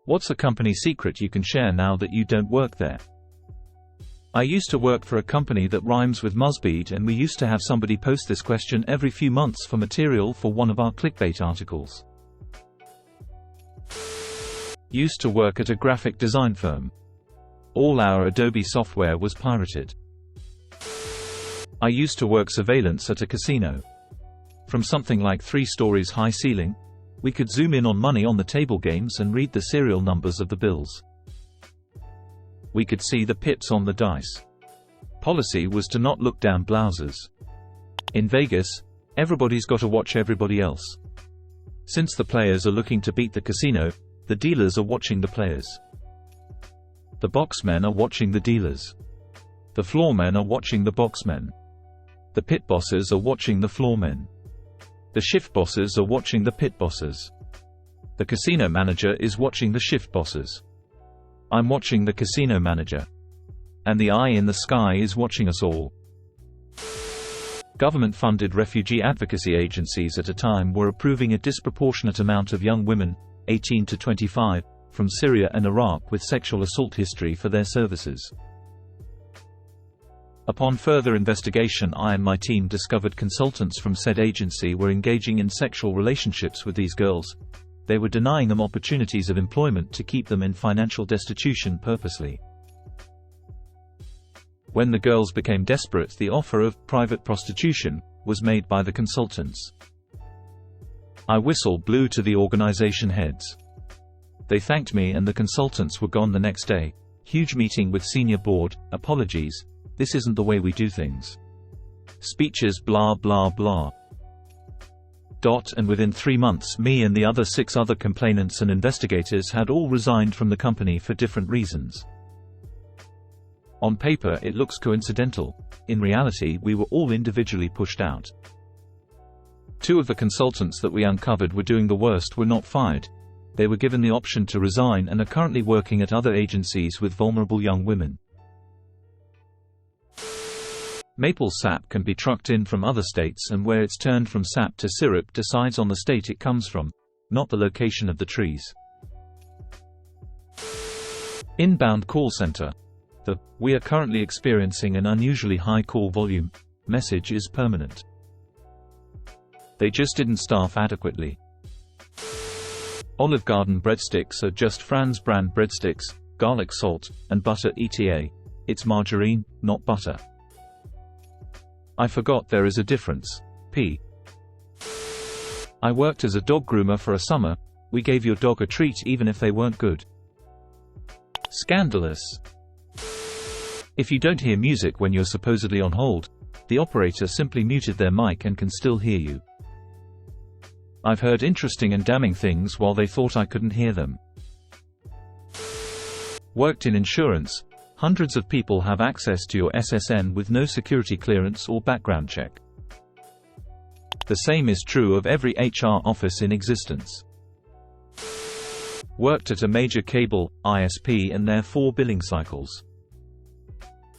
What's a company secret you can share now that you don't work there? I used to work for a company that rhymes with Musbeed, and we used to have somebody post this question every few months for material for one of our clickbait articles. Used to work at a graphic design firm. All our Adobe software was pirated. I used to work surveillance at a casino. From something like 3 stories high ceiling, we could zoom in on money on the table games and read the serial numbers of the bills. We could see the pips on the dice. Policy was to not look down blouses. In Vegas, everybody's got to watch everybody else. Since the players are looking to beat the casino, the dealers are watching the players. The boxmen are watching the dealers. The floormen are watching the boxmen. The pit bosses are watching the floormen. The shift bosses are watching the pit bosses. The casino manager is watching the shift bosses. I'm watching the casino manager. And the eye in the sky is watching us all. Government-funded refugee advocacy agencies at a time were approving a disproportionate amount of young women, 18 to 25, from Syria and Iraq with sexual assault history for their services. Upon further investigation, I and my team discovered consultants from said agency were engaging in sexual relationships with these girls. They were denying them opportunities of employment to keep them in financial destitution purposely. When the girls became desperate, the offer of private prostitution was made by the consultants. I whistle blew to the organization heads. They thanked me and the consultants were gone the next day. Huge meeting with senior board, apologies, this isn't the way we do things. Speeches blah blah blah. And within 3 months me and the other 6 other complainants and investigators had all resigned from the company for different reasons. On paper it looks coincidental. In reality we were all individually pushed out. 2 of the consultants that we uncovered were doing the worst were not fired. They were given the option to resign and are currently working at other agencies with vulnerable young women. Maple sap can be trucked in from other states, and where it's turned from sap to syrup decides on the state it comes from, not the location of the trees. Inbound call center. "We are currently experiencing an unusually high call volume" message is permanent. They just didn't staff adequately. Olive Garden breadsticks are just Fran's brand breadsticks, garlic salt, and butter ETA. It's margarine, not butter. I forgot there is a difference. I worked as a dog groomer for a summer. We gave your dog a treat even if they weren't good. Scandalous. If you don't hear music when you're supposedly on hold, the operator simply muted their mic and can still hear you. I've heard interesting and damning things while they thought I couldn't hear them. Worked in insurance. Hundreds of people have access to your SSN with no security clearance or background check. The same is true of every HR office in existence. Worked at a major cable ISP and their 4 billing cycles.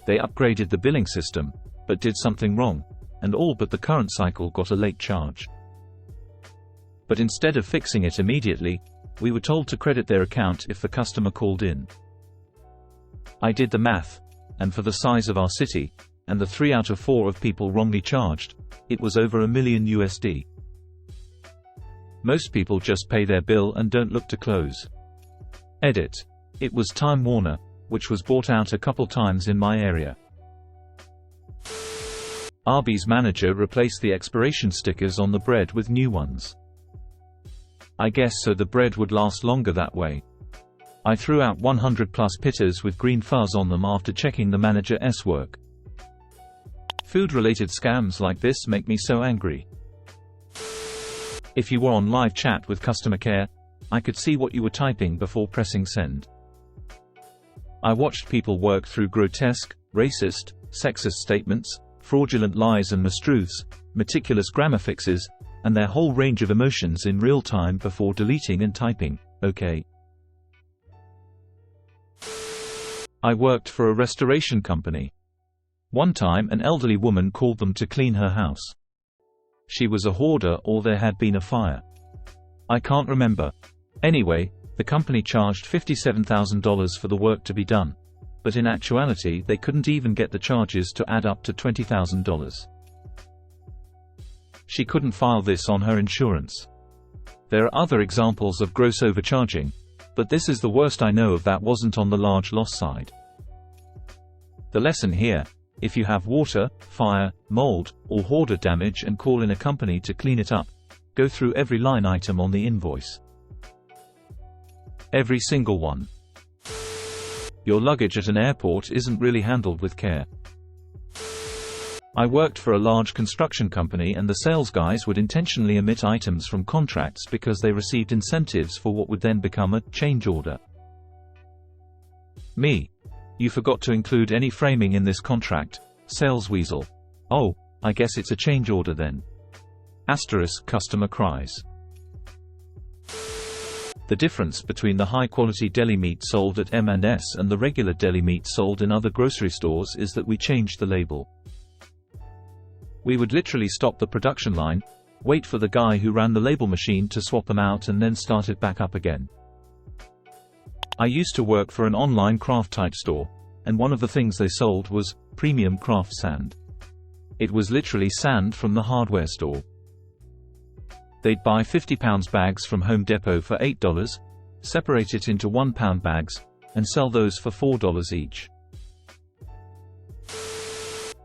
They upgraded the billing system, but did something wrong, and all but the current cycle got a late charge. But instead of fixing it immediately, we were told to credit their account if the customer called in. I did the math, and for the size of our city, and the 3 out of 4 of people wrongly charged, it was over $1 million USD. Most people just pay their bill and don't look to close. Edit. It was Time Warner, which was bought out a couple times in my area. Arby's manager replaced the expiration stickers on the bread with new ones. I guess so the bread would last longer that way. I threw out 100 plus pitters with green fuzz on them after checking the manager's work. Food-related scams like this make me so angry. If you were on live chat with customer care, I could see what you were typing before pressing send. I watched people work through grotesque, racist, sexist statements, fraudulent lies and mistruths, meticulous grammar fixes, and their whole range of emotions in real time before deleting and typing, "OK." I worked for a restoration company. One time an elderly woman called them to clean her house. She was a hoarder or there had been a fire. I can't remember. Anyway, The company charged $57,000 for the work to be done, but in actuality they couldn't even get the charges to add up to $20,000. She couldn't file this on her insurance. There are other examples of gross overcharging, but this is the worst I know of that wasn't on the large loss side. The lesson here: if you have water, fire, mold, or hoarder damage and call in a company to clean it up, go through every line item on the invoice. Every single one. Your luggage at an airport isn't really handled with care. I worked for a large construction company, and the sales guys would intentionally omit items from contracts because they received incentives for what would then become a change order. Me. You forgot to include any framing in this contract, sales weasel. Oh, I guess it's a change order then. * customer cries. The difference between the high-quality deli meat sold at M&S and the regular deli meat sold in other grocery stores is that we changed the label. We would literally stop the production line, wait for the guy who ran the label machine to swap them out, and then start it back up again. I used to work for an online craft-type store, and one of the things they sold was premium craft sand. It was literally sand from the hardware store. They'd buy £50 bags from Home Depot for $8, separate it into £1 bags, and sell those for $4 each.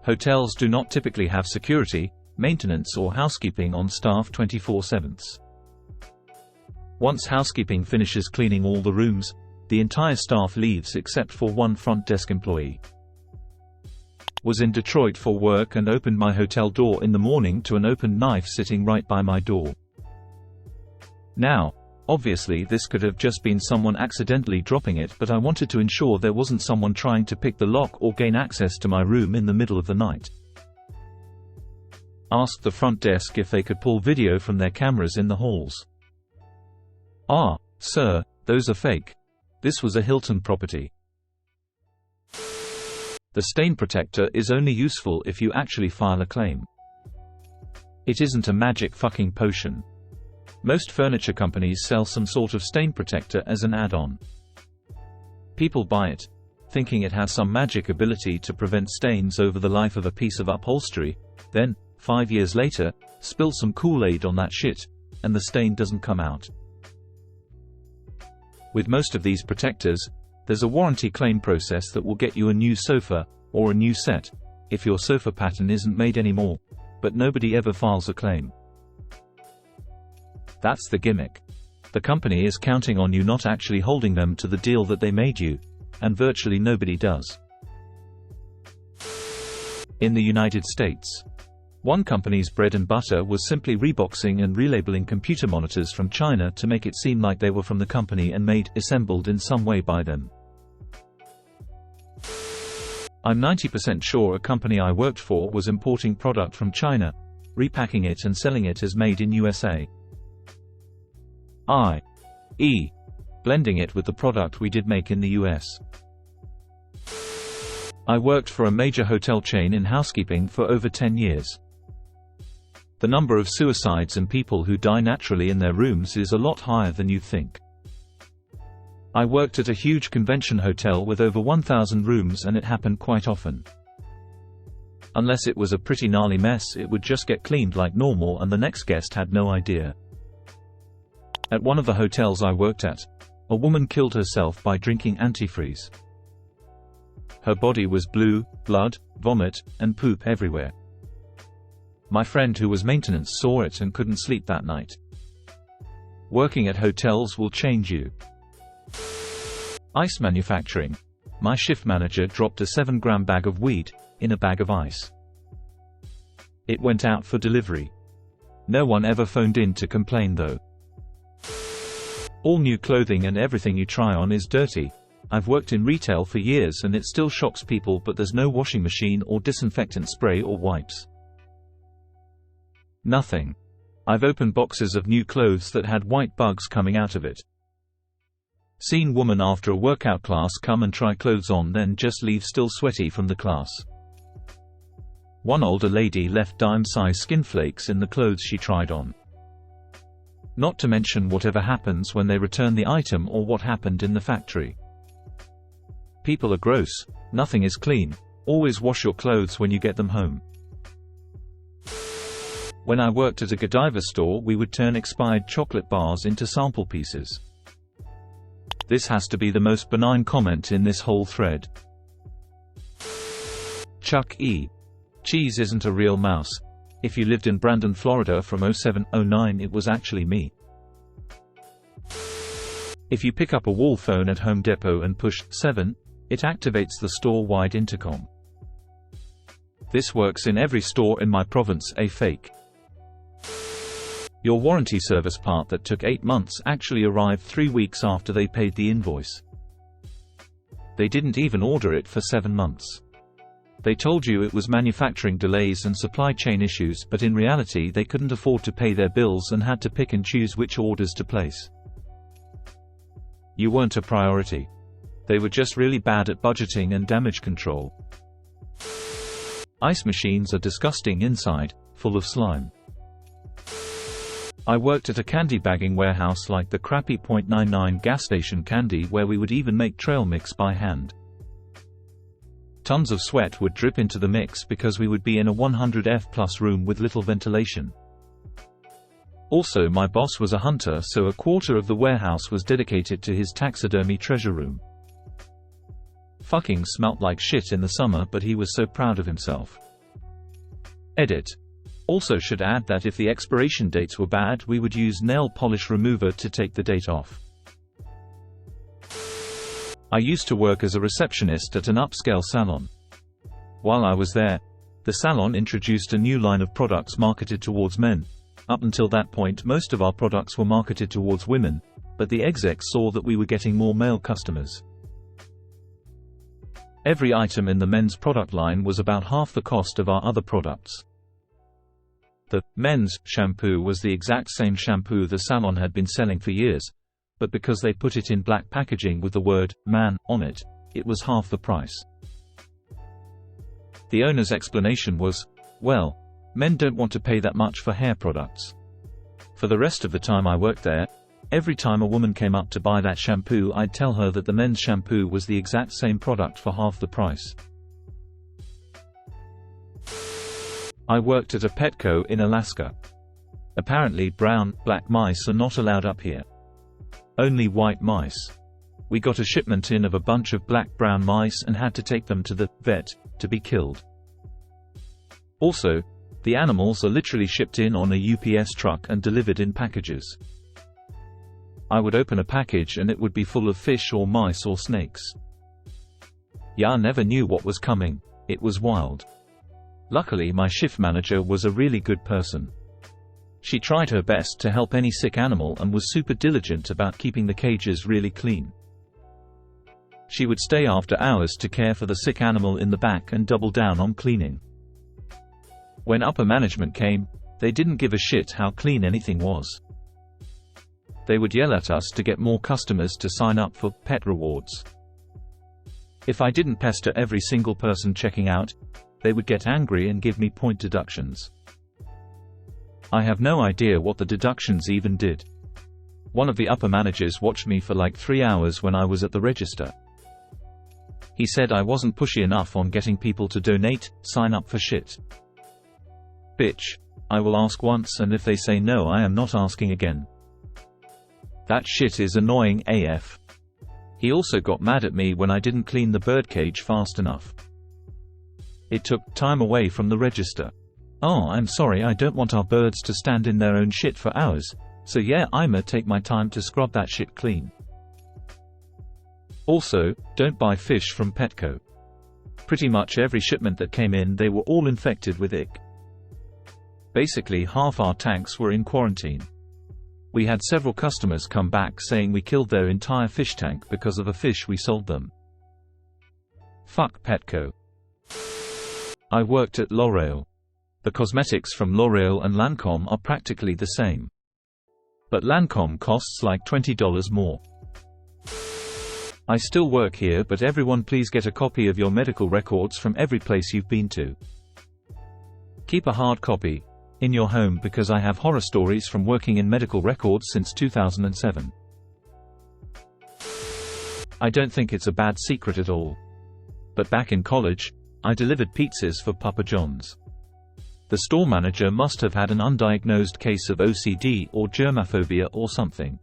Hotels do not typically have security, maintenance or housekeeping on staff 24/7. Once housekeeping finishes cleaning all the rooms, the entire staff leaves except for one front desk employee. Was in Detroit for work and opened my hotel door in the morning to an open knife sitting right by my door. Now, obviously this could have just been someone accidentally dropping it, but I wanted to ensure there wasn't someone trying to pick the lock or gain access to my room in the middle of the night. Asked the front desk if they could pull video from their cameras in the halls. "Ah, sir, those are fake. This was a Hilton property." The stain protector is only useful if you actually file a claim. It isn't a magic fucking potion. Most furniture companies sell some sort of stain protector as an add-on. People buy it, thinking it has some magic ability to prevent stains over the life of a piece of upholstery, then, 5 years later, spill some Kool-Aid on that shit, and the stain doesn't come out. With most of these protectors, there's a warranty claim process that will get you a new sofa, or a new set, if your sofa pattern isn't made anymore, but nobody ever files a claim. That's the gimmick. The company is counting on you not actually holding them to the deal that they made you, and virtually nobody does. In the United States, one company's bread and butter was simply reboxing and relabeling computer monitors from China to make it seem like they were from the company and assembled in some way by them. I'm 90% sure a company I worked for was importing product from China, repacking it and selling it as made in USA. i.e., blending it with the product we did make in the US. I worked for a major hotel chain in housekeeping for over 10 years. The number of suicides and people who die naturally in their rooms is a lot higher than you'd think. I worked at a huge convention hotel with over 1,000 rooms, and it happened quite often. Unless it was a pretty gnarly mess, it would just get cleaned like normal and the next guest had no idea. At one of the hotels I worked at, a woman killed herself by drinking antifreeze. Her body was blue, blood, vomit, and poop everywhere. My friend who was maintenance saw it and couldn't sleep that night. Working at hotels will change you. Ice manufacturing. My shift manager dropped a 7-gram bag of weed in a bag of ice. It went out for delivery. No one ever phoned in to complain though. All new clothing and everything you try on is dirty. I've worked in retail for years and it still shocks people, but there's no washing machine or disinfectant spray or wipes. Nothing. I've opened boxes of new clothes that had white bugs coming out of it. Seen woman after a workout class come and try clothes on, then just leave still sweaty from the class. One older lady left dime-size skin flakes in the clothes she tried on. Not to mention whatever happens when they return the item or what happened in the factory. People are gross, nothing is clean, always wash your clothes when you get them home. When I worked at a Godiva store, we would turn expired chocolate bars into sample pieces. This has to be the most benign comment in this whole thread. Chuck E. Cheese isn't a real mouse. If you lived in Brandon, Florida from 07-09, it was actually me. If you pick up a wall phone at Home Depot and push 7, it activates the store-wide intercom. This works in every store in my province. A fake. Your warranty service part that took 8 months actually arrived 3 weeks after they paid the invoice. They didn't even order it for 7 months. They told you it was manufacturing delays and supply chain issues, but in reality they couldn't afford to pay their bills and had to pick and choose which orders to place. You weren't a priority. They were just really bad at budgeting and damage control. Ice machines are disgusting inside, full of slime. I worked at a candy bagging warehouse like the crappy .99 gas station candy, where we would even make trail mix by hand. Tons of sweat would drip into the mix because we would be in a 100F+ room with little ventilation. Also, my boss was a hunter, so a quarter of the warehouse was dedicated to his taxidermy treasure room. Fucking smelt like shit in the summer, but he was so proud of himself. Edit. Also should add that if the expiration dates were bad, we would use nail polish remover to take the date off. I used to work as a receptionist at an upscale salon. While I was there, the salon introduced a new line of products marketed towards men. Up until that point, most of our products were marketed towards women, but the execs saw that we were getting more male customers. Every item in the men's product line was about half the cost of our other products. The men's shampoo was the exact same shampoo the salon had been selling for years, but because they put it in black packaging with the word man on it, it was half the price. The owner's explanation was, well, men don't want to pay that much for hair products. For the rest of the time I worked there, every time a woman came up to buy that shampoo, I'd tell her that the men's shampoo was the exact same product for half the price. I worked at a Petco in Alaska. Apparently brown, black mice are not allowed up here. Only white mice. We got a shipment in of a bunch of black-brown mice and had to take them to the vet to be killed. Also, the animals are literally shipped in on a UPS truck and delivered in packages. I would open a package and it would be full of fish or mice or snakes. Yeah, I never knew what was coming. It was wild. Luckily, my shift manager was a really good person. She tried her best to help any sick animal and was super diligent about keeping the cages really clean. She would stay after hours to care for the sick animal in the back and double down on cleaning. When upper management came, they didn't give a shit how clean anything was. They would yell at us to get more customers to sign up for pet rewards. If I didn't pester every single person checking out, they would get angry and give me point deductions. I have no idea what the deductions even did. One of the upper managers watched me for like 3 hours when I was at the register. He said I wasn't pushy enough on getting people to donate, sign up for shit. Bitch. I will ask once, and if they say no, I am not asking again. That shit is annoying AF. He also got mad at me when I didn't clean the birdcage fast enough. It took time away from the register. Oh, I'm sorry, I don't want our birds to stand in their own shit for hours, so yeah, I'ma take my time to scrub that shit clean. Also, don't buy fish from Petco. Pretty much every shipment that came in, they were all infected with ick. Basically, half our tanks were in quarantine. We had several customers come back saying we killed their entire fish tank because of a fish we sold them. Fuck Petco. I worked at L'Oreal. The cosmetics from L'Oreal and Lancome are practically the same. But Lancome costs like $20 more. I still work here, but everyone please get a copy of your medical records from every place you've been to. Keep a hard copy. in your home because I have horror stories from working in medical records since 2007. I don't think it's a bad secret at all. But back in college, I delivered pizzas for Papa John's. The store manager must have had an undiagnosed case of OCD or germophobia or something.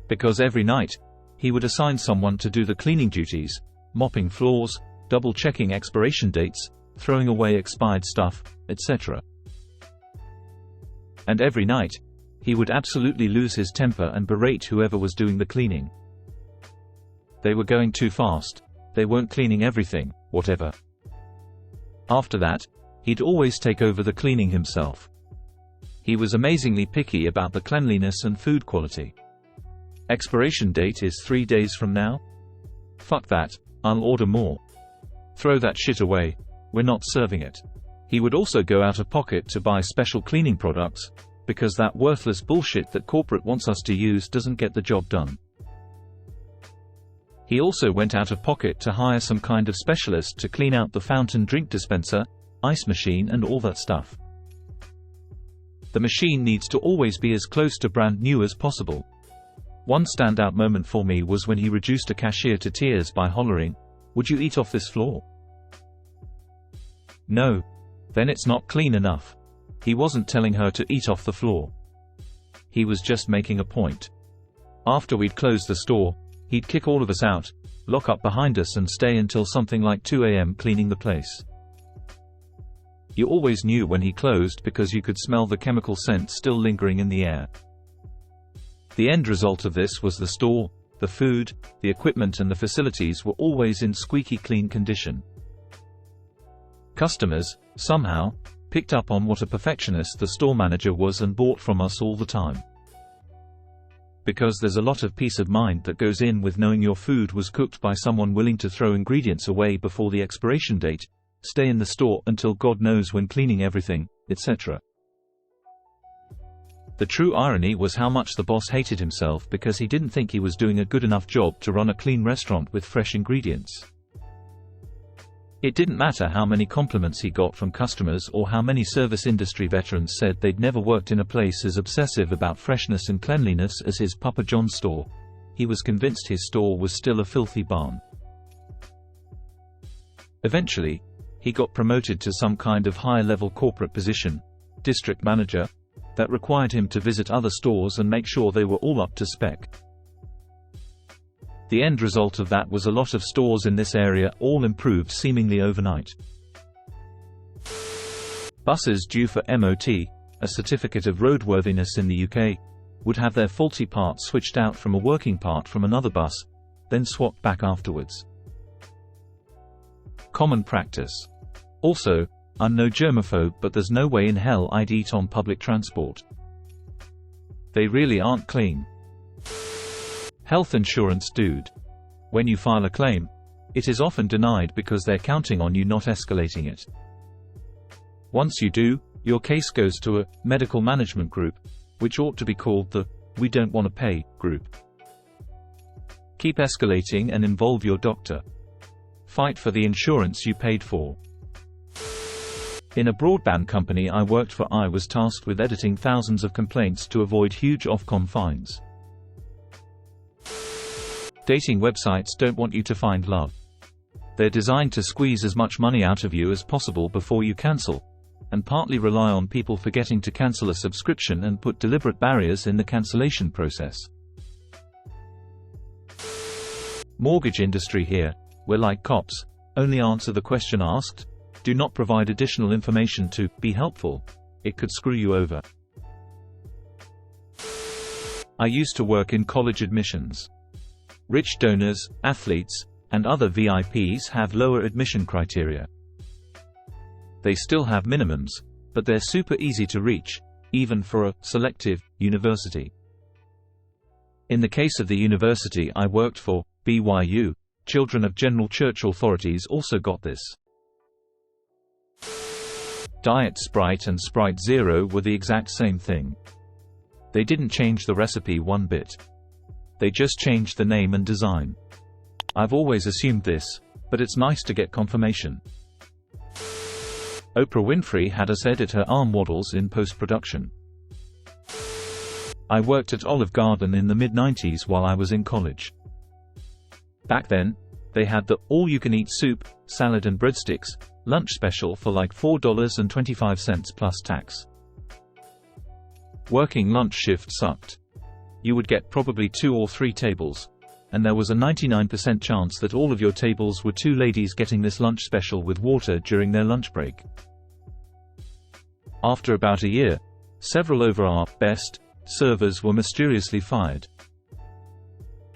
Because every night, he would assign someone to do the cleaning duties, mopping floors, double-checking expiration dates, throwing away expired stuff, etc. And every night, he would absolutely lose his temper and berate whoever was doing the cleaning. They were going too fast, they weren't cleaning everything, whatever. After that, he'd always take over the cleaning himself. He was amazingly picky about the cleanliness and food quality. Expiration date is 3 days from now? Fuck that, I'll order more. Throw that shit away, we're not serving it. He would also go out of pocket to buy special cleaning products, because that worthless bullshit that corporate wants us to use doesn't get the job done. He also went out of pocket to hire some kind of specialist to clean out the fountain drink dispenser, ice machine and all that stuff. The machine needs to always be as close to brand new as possible. One standout moment for me was when he reduced a cashier to tears by hollering, "Would you eat off this floor?" No. Then it's not clean enough. He wasn't telling her to eat off the floor. He was just making a point. After we'd closed the store, he'd kick all of us out, lock up behind us and stay until something like 2 a.m. cleaning the place. You always knew when he closed because you could smell the chemical scent still lingering in the air. The end result of this was the store, the food, the equipment and the facilities were always in squeaky clean condition. Customers, somehow, picked up on what a perfectionist the store manager was and bought from us all the time. Because there's a lot of peace of mind that goes in with knowing your food was cooked by someone willing to throw ingredients away before the expiration date, stay in the store until God knows when cleaning everything, etc. The true irony was how much the boss hated himself because he didn't think he was doing a good enough job to run a clean restaurant with fresh ingredients. It didn't matter how many compliments he got from customers or how many service industry veterans said they'd never worked in a place as obsessive about freshness and cleanliness as his Papa John's store. He was convinced his store was still a filthy barn. Eventually, he got promoted to some kind of high-level corporate position, district manager, that required him to visit other stores and make sure they were all up to spec. The end result of that was a lot of stores in this area all improved seemingly overnight. Buses due for MOT, a certificate of roadworthiness in the UK, would have their faulty part switched out from a working part from another bus, then swapped back afterwards. Common practice. Also, I'm no germaphobe, but there's no way in hell I'd eat on public transport. They really aren't clean. Health insurance dude. When you file a claim, it is often denied because they're counting on you not escalating it. Once you do, your case goes to a medical management group, which ought to be called the "we don't want to pay" group. Keep escalating and involve your doctor. Fight for the insurance you paid for. In a broadband company I worked for, I was tasked with editing thousands of complaints to avoid huge Ofcom fines. Dating websites don't want you to find love. They're designed to squeeze as much money out of you as possible before you cancel, and partly rely on people forgetting to cancel a subscription and put deliberate barriers in the cancellation process. Mortgage industry here, we're like cops, only answer the question asked, do not provide additional information to be helpful. It could screw you over. I used to work in college admissions. Rich donors, athletes, and other VIPs have lower admission criteria. They still have minimums, but they're super easy to reach, even for a selective university. In the case of the university I worked for, BYU, children of General Church authorities also got this. Diet Sprite and Sprite Zero were the exact same thing. They didn't change the recipe one bit. They just changed the name and design. I've always assumed this, but it's nice to get confirmation. Oprah Winfrey had us edit her arm waddles in post-production. I worked at Olive Garden in the mid-90s while I was in college. Back then, they had the all-you-can-eat soup, salad and breadsticks lunch special for like $4.25 plus tax. Working lunch shift sucked. You would get probably 2 or 3 tables, and there was a 99% chance that all of your tables were 2 ladies getting this lunch special with water during their lunch break. After about a year, several of our best servers were mysteriously fired.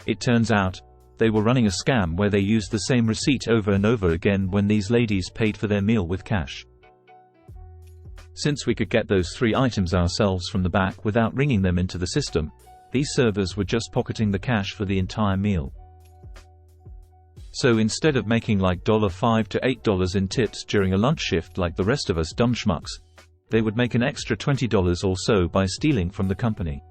It turns out, they were running a scam where they used the same receipt over and over again when these ladies paid for their meal with cash. Since we could get those 3 items ourselves from the back without ringing them into the system, these servers were just pocketing the cash for the entire meal. So instead of making like $5 to $8 in tips during a lunch shift like the rest of us dumb schmucks, they would make an extra $20 or so by stealing from the company.